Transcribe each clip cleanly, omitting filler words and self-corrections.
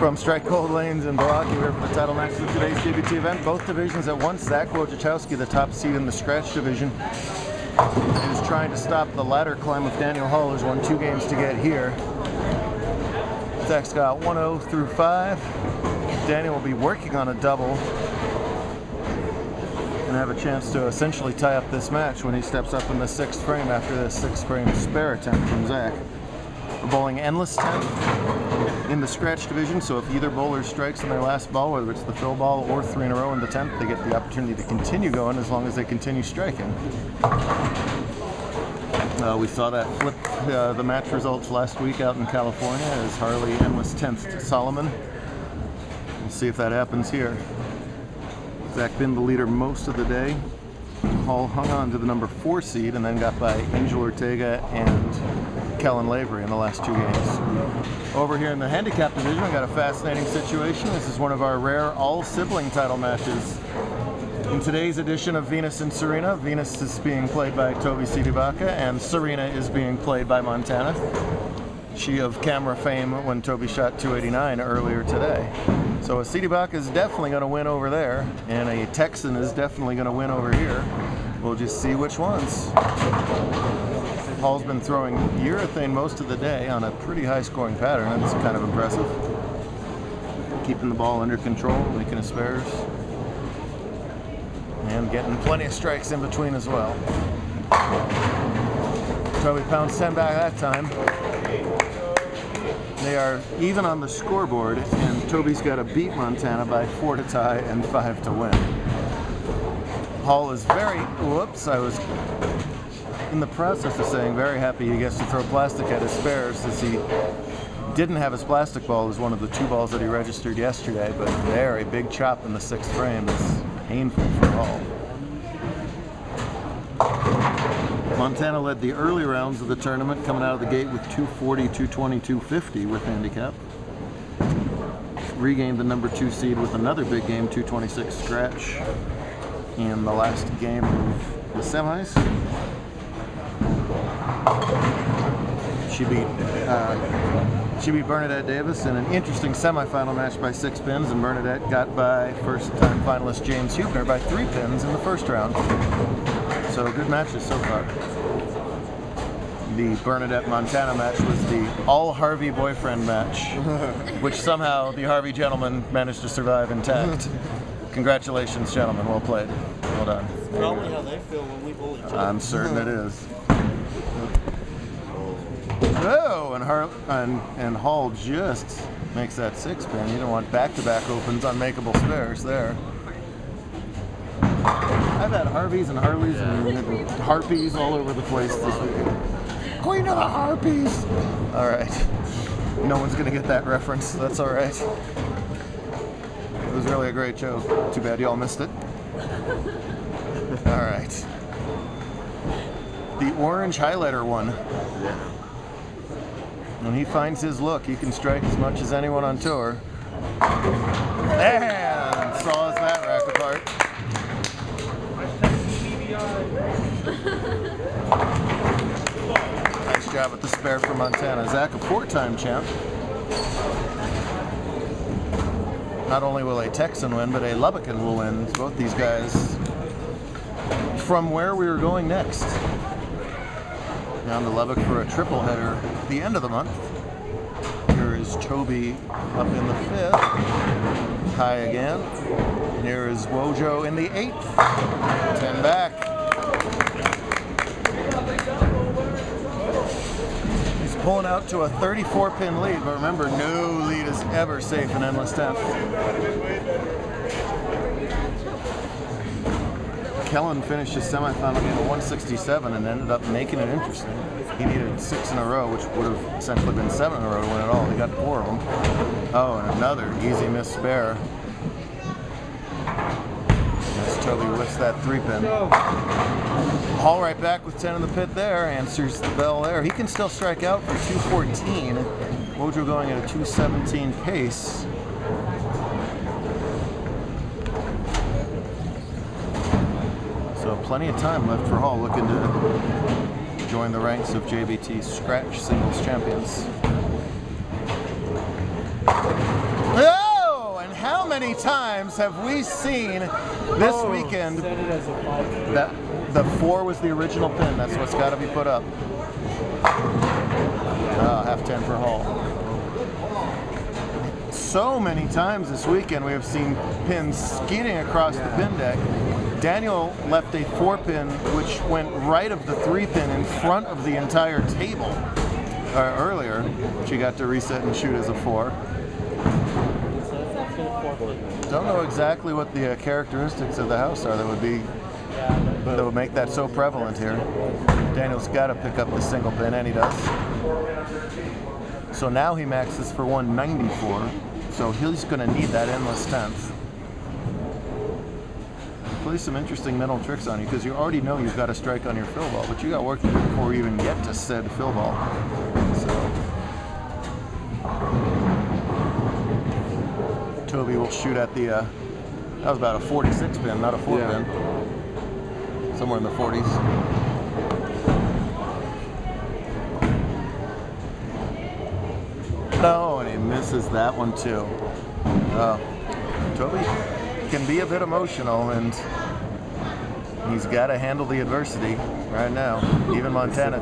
From Strike Gold Lanes in Pojoaque, here for the title match of today's JBT event. Both divisions at once. Zach Pojoaque, the top seed in the scratch division, is trying to stop the ladder climb of Daniel Hall, who's won 2 games to get here. Zach's got 1-0 through 5. Daniel will be working on a double and have a chance to essentially tie up this match when he steps up in the 6th frame after this 6th frame spare attempt from Zach. We're bowling endless 10th in the scratch division, so if either bowler strikes on their last ball, whether it's the fill ball or 3 in a row in the 10th, they get the opportunity to continue going as long as they continue striking. We saw that flip the match results last week out in California as Harley endless 10th to Solomon. We'll see if that happens here. Zach been the leader most of the day. Hall hung on to the number 4 seed and then got by Angel Ortega and Kellen Lavery in the last 2 games. Over here in the handicap division, we got a fascinating situation. This is one of our rare all-sibling title matches. In today's edition of Venus and Serena, Venus is being played by Toby Sidibaca and Serena is being played by Montana. She of camera fame when Toby shot 289 earlier today. So a Sidibaca is definitely going to win over there, and a Texan is definitely going to win over here. We'll just see which ones. Hall's been throwing urethane most of the day on a pretty high scoring pattern. That's kind of impressive. Keeping the ball under control, making his spares. And getting plenty of strikes in between as well. Toby pounds 10 back that time. They are even on the scoreboard, and Toby's got to beat Montana by 4 to tie and 5 to win. Hall is whoops, I was in the process of saying very happy he gets to throw plastic at his spares, as he didn't have his plastic ball as one of the 2 balls that he registered yesterday, but there, a big chop in the 6th frame is painful for Hall. Montana led the early rounds of the tournament, coming out of the gate with 240, 220, 250 with handicap. Regained the number 2 seed with another big game, 226 scratch, in the last game of the semis. She beat Bernadette Davis in an interesting semifinal match by 6 pins, and Bernadette got by first-time finalist James Huebner by 3 pins in the first round. So good matches so far. The Bernadette-Montana match was the all-Harvey boyfriend match, which somehow the Harvey gentleman managed to survive intact. Congratulations, gentlemen. Well played. Well done. It's probably how they feel when we bowl each other. I'm certain it is. Oh, and Hall just makes that 6 pin. You don't want back-to-back opens on makeable spares there. I've had Harveys and Harleys and Harpies all over the place this weekend. Queen of the Harpies! Alright. No one's going to get that reference. That's alright. It was really a great show. Too bad y'all missed it. Alright. The orange highlighter one. When he finds his look, he can strike as much as anyone on tour. And saws that rack apart. Nice job with the spare for Montana. Zach, a 4-time champ. Not only will a Texan win, but a Lubbocken will win. Both these guys from where we were going next. Down to Lubbock for a triple header at the end of the month. Here is Toby up in the 5th. High again. And here is Wojo in the 8th. 10 back. He's pulling out to a 34-pin lead, but remember, no lead is ever safe in endless 10th. Kellen finished his semifinal game at 167 and ended up making it interesting. He needed 6 in a row, which would have essentially been 7 in a row to win it all. He got 4 of them. Oh, and another easy miss spare. As Toby whiffs that 3-pin. Hall right back with 10 in the pit there. Answers the bell there. He can still strike out for 214. Wojo going at a 217 pace. So plenty of time left for Hall, looking to join the ranks of JBT scratch singles champions. many times have we seen this weekend that the 4 was the original pin. That's what's got to be put up. Half 10 for Hall. So many times this weekend we have seen pins skidding across the pin deck. Daniel left a 4-pin which went right of the 3-pin in front of the entire table. Earlier, she got to reset and shoot as a 4. Don't know exactly what the characteristics of the house are that would make that so prevalent here. Daniel's got to pick up the single pin, and he does. So now he maxes for 194. So he's going to need that endless 10th. Play some interesting mental tricks on you because you already know you've got a strike on your fill ball, but you got work to do before you even get to said fill ball. So Toby will shoot at the, that was about a 46 pin, not a 4 pin. Somewhere in the 40s. No, and he misses that one too. Toby can be a bit emotional, and he's got to handle the adversity right now. Even Montana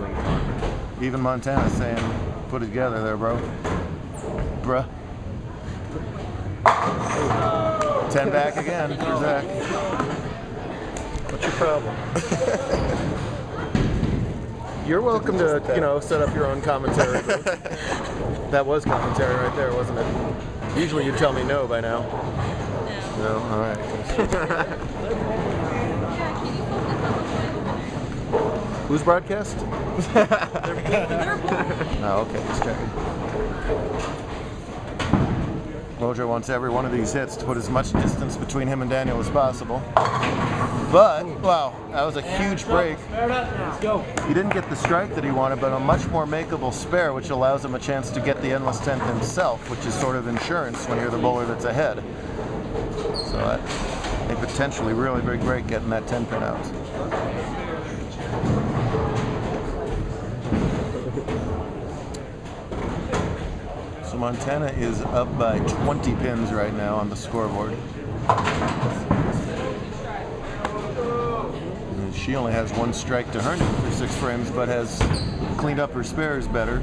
saying, put it together there, bro. Bruh. 10 back again for Zach. What's your problem? You're welcome to, set up your own commentary. That was commentary right there, wasn't it? Usually you'd tell me no by now. No? All right. Who's broadcast? Oh, okay, just checking. Mojo wants every one of these hits to put as much distance between him and Daniel as possible. But, wow, that was a huge break. Let's go. He didn't get the strike that he wanted, but a much more makeable spare, which allows him a chance to get the endless 10th himself, which is sort of insurance when you're the bowler that's ahead. So that a potentially really big break getting that 10 pin out. So Montana is up by 20 pins right now on the scoreboard. And she only has 1 strike to her name for 6 frames, but has cleaned up her spares better.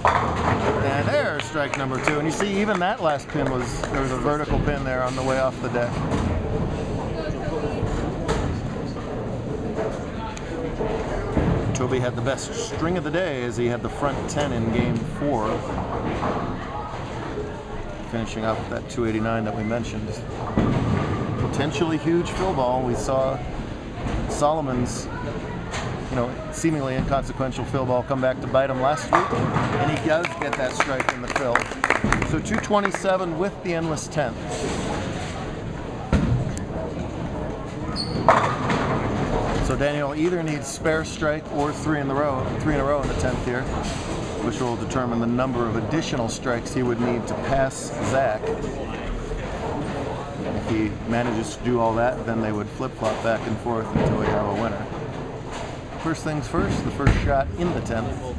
And there's strike number 2. And you see, even that last pin there was a vertical pin there on the way off the deck. Toby had the best string of the day as he had the front 10 in game 4. Finishing off with that 289 that we mentioned. Potentially huge fill ball. We saw Solomon's seemingly inconsequential fill ball come back to bite him last week, and he does get that strike in the fill. So 227 with the endless 10th. So Daniel either needs spare strike or 3 in a row in the 10th here, which will determine the number of additional strikes he would need to pass Zach. If he manages to do all that, then they would flip-flop back and forth until we have a winner. First things first, the first shot in the 10th.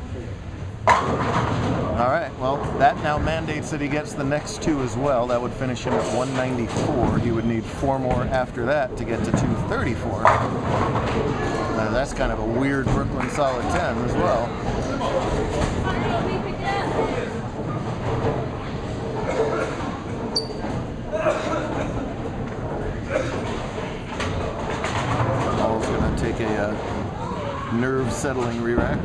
All right, well, that now mandates that he gets the next 2 as well. That would finish him at 194. He would need 4 more after that to get to 234. Now, that's kind of a weird Brooklyn solid 10 as well. Paul's going to take a nerve-settling re-rack.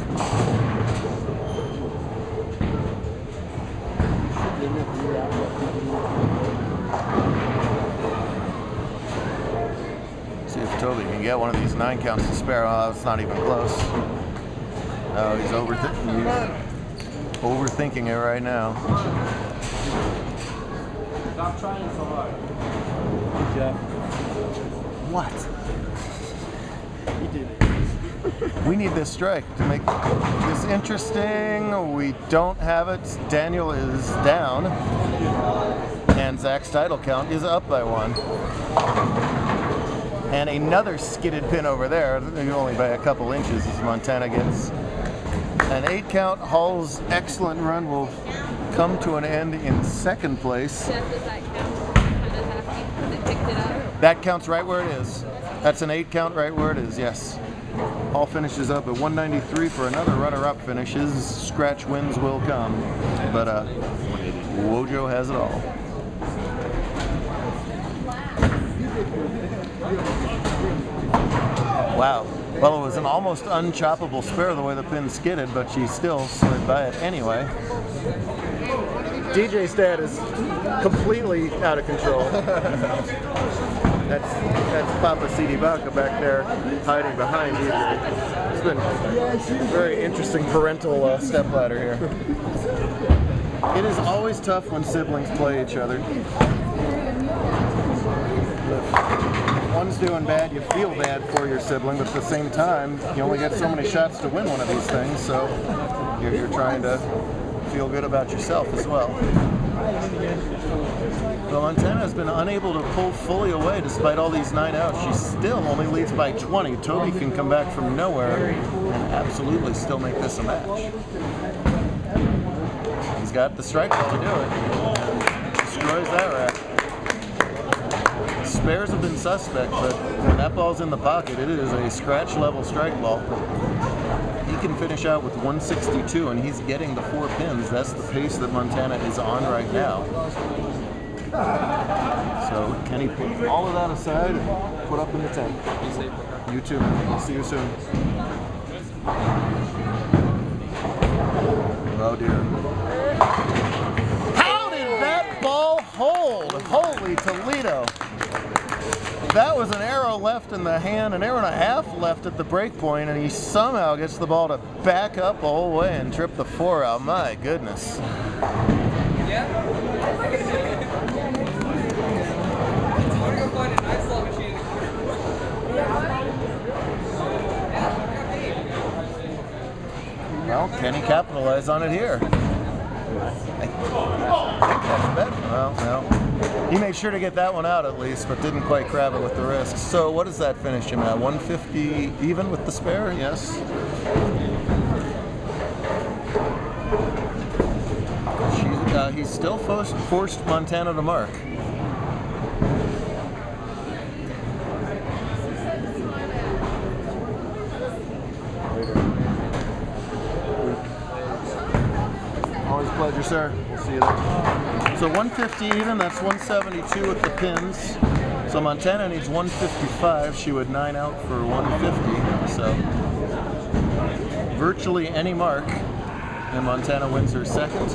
See if Toby can get one of these 9 counts to spare. Oh, it's not even close. Oh, he's overthinking it right now. Stop trying so hard. Good job. What? You did it. We need this strike to make this interesting. We don't have it. Daniel is down. And Zach's title count is up by 1. And another skidded pin over there, only by a couple inches, as Montana gets an 8 count. Hall's excellent run will come to an end in 2nd place. That counts right where it is. That's an 8 count right where it is, yes. All finishes up at 193 for another runner-up finishes. Scratch wins will come. But Wojo has it all. Wow. Well, it was an almost unchoppable spare the way the pin skidded, but she still slid by it anyway. DJ's dad is completely out of control. That's Papa CD Baca back there hiding behind DJ. It's been a very interesting parental stepladder here. It is always tough when siblings play each other. If one's doing bad, you feel bad for your sibling, but at the same time, you only get so many shots to win one of these things, so you're trying to feel good about yourself as well. Well, Montana has been unable to pull fully away despite all these 9 outs. She still only leads by 20. Toby can come back from nowhere and absolutely still make this a match. He's got the strike ball to do it. Destroys that rack. Spares have been suspect, but when that ball's in the pocket, it is a scratch level strike ball. He can finish out with 162, and he's getting the 4 pins. That's the pace that Montana is on right now. So can he put all of that aside and put up in the 10? You too. See you soon. Oh dear. How did that ball hold? Holy Toledo. That was an arrow left in the hand, an arrow and a half left at the break point, and he somehow gets the ball to back up the whole way and trip the 4 out. My goodness. Well, can he capitalize on it here? I think that's better. Well, no. He made sure to get that one out at least, but didn't quite grab it with the wrist. So what does that finish him at? 150 even with the spare? Yes. He's still forced Montana to mark. Always a pleasure, sir. We'll see you there. So 150 even, that's 172 with the pins. So Montana needs 155. She would 9 out for 150. So virtually any mark, and Montana wins her second.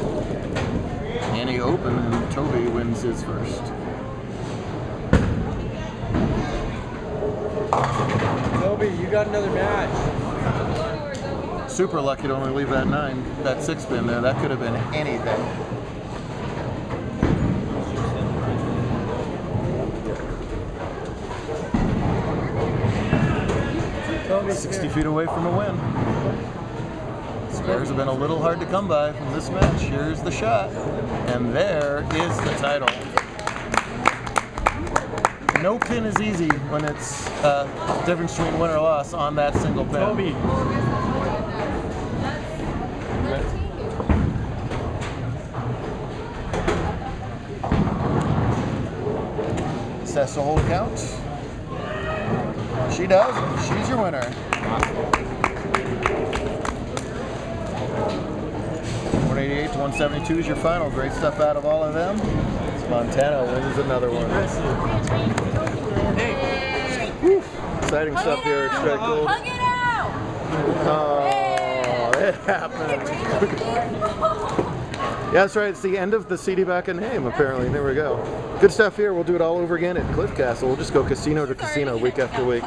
Annie open, and Toby wins his first. Toby, you got another match. Super lucky to only leave that 6 pin there. That could have been anything. Toby, 60 feet away from a win. Spares have been a little hard to come by from this match. Here's the shot, and there is the title. No pin is easy when it's difference between win or loss on that single pin. Toby. Sets a hold count. She does. She's your winner. 188 to 172 is your final. Great stuff out of all of them. Montana wins another one. Whew. Exciting stuff here at Strike Gold. Hug it out! Oh, it happened. Yeah, that's right. It's the end of the CD Baca name, apparently. There we go. Good stuff here. We'll do it all over again at Cliff Castle. We'll just go casino to casino week after week.